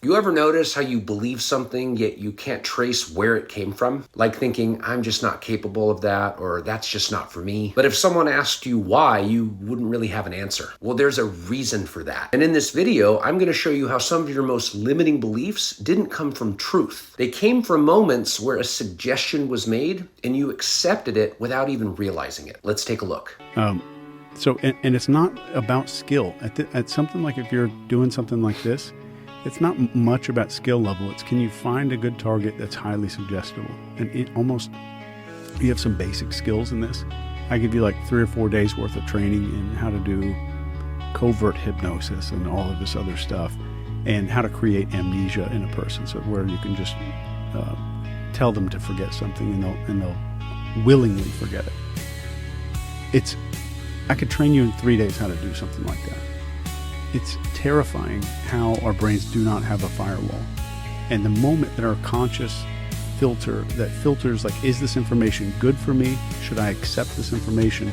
You ever notice how you believe something, yet you can't trace where it came from? Like thinking, I'm just not capable of that, or that's just not for me. But if someone asked you why, you wouldn't really have an answer. Well, there's a reason for that. And in this video, I'm going to show you how some of your most limiting beliefs didn't come from truth. They came from moments where a suggestion was made and you accepted it without even realizing it. Let's take a look. And it's not about skill. At something like if you're doing something like this, it's not much about skill level. It's can you find a good target that's highly suggestible? And you have some basic skills in this. I give you like 3 or 4 days worth of training in how to do covert hypnosis and all of this other stuff, and how to create amnesia in a person, so where you can just tell them to forget something and they'll willingly forget it. I could train you in 3 days how to do something like that. It's terrifying how our brains do not have a firewall. And the moment that our conscious filter that filters, like, is this information good for me? Should I accept this information?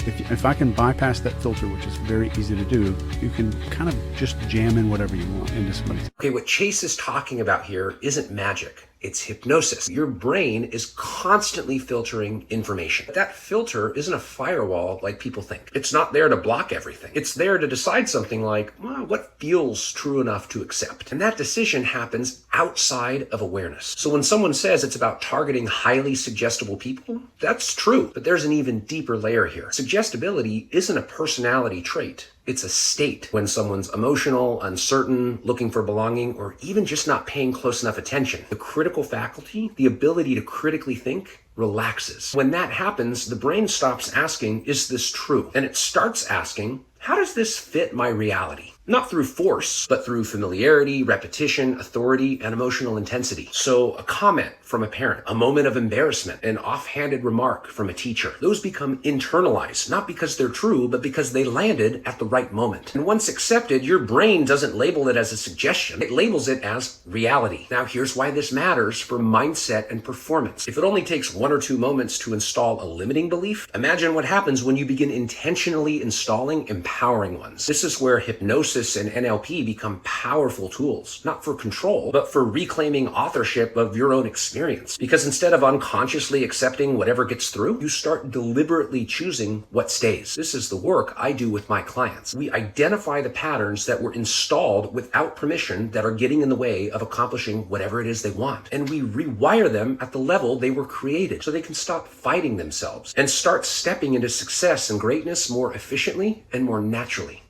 If I can bypass that filter, which is very easy to do, you can kind of just jam in whatever you want into somebody's. Okay, what Chase is talking about here isn't magic. It's hypnosis. Your brain is constantly filtering information. That filter isn't a firewall like people think. It's not there to block everything. It's there to decide something like, well, what feels true enough to accept? And that decision happens outside of awareness. So when someone says it's about targeting highly suggestible people, that's true. But there's an even deeper layer here. Suggestibility isn't a personality trait. It's a state. When someone's emotional, uncertain, looking for belonging, or even just not paying close enough attention. The critical faculty, the ability to critically think, relaxes. When that happens, the brain stops asking, is this true? And it starts asking, how does this fit my reality? Not through force, but through familiarity, repetition, authority, and emotional intensity. So a comment from a parent, a moment of embarrassment, an offhanded remark from a teacher, those become internalized, not because they're true, but because they landed at the right moment. And once accepted, your brain doesn't label it as a suggestion. It labels it as reality. Now here's why this matters for mindset and performance. If it only takes 1 or 2 moments to install a limiting belief, imagine what happens when you begin intentionally installing empowering ones. This is where hypnosis and NLP become powerful tools, not for control, but for reclaiming authorship of your own experience. Because instead of unconsciously accepting whatever gets through, you start deliberately choosing what stays. This is the work I do with my clients. We identify the patterns that were installed without permission that are getting in the way of accomplishing whatever it is they want. And we rewire them at the level they were created so they can stop fighting themselves and start stepping into success and greatness more efficiently and more naturally.